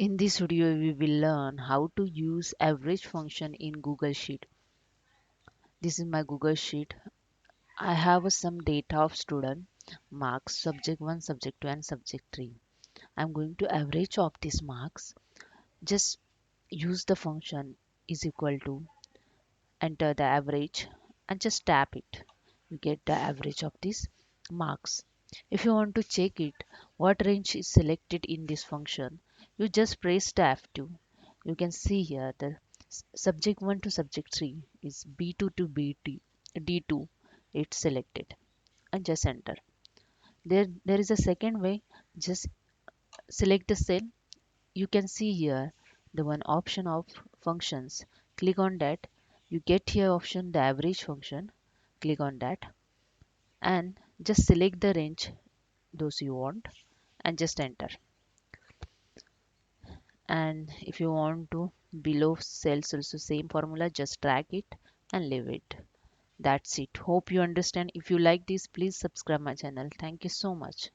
In this video, we will learn how to use average function in Google Sheet. This is my Google Sheet. I have some data of student, marks, subject 1, subject 2 and subject 3. I'm going to average of these marks. Just use the function is equal to, enter the average and just tap it. You get the average of these marks. If you want to check it, what range is selected in this function, you just press tab 2. You can see here the subject 1 to subject 3 is B2 to D2. It's selected and just enter. There is a second way. Just select the cell. You can see here the one option of functions. Click on that. You get here option the average function. Click on that and just select the range those you want and just enter. And if you want to below cells also same formula, just drag it and leave it. That's it. Hope you understand. If you like this, please subscribe my channel. Thank you so much.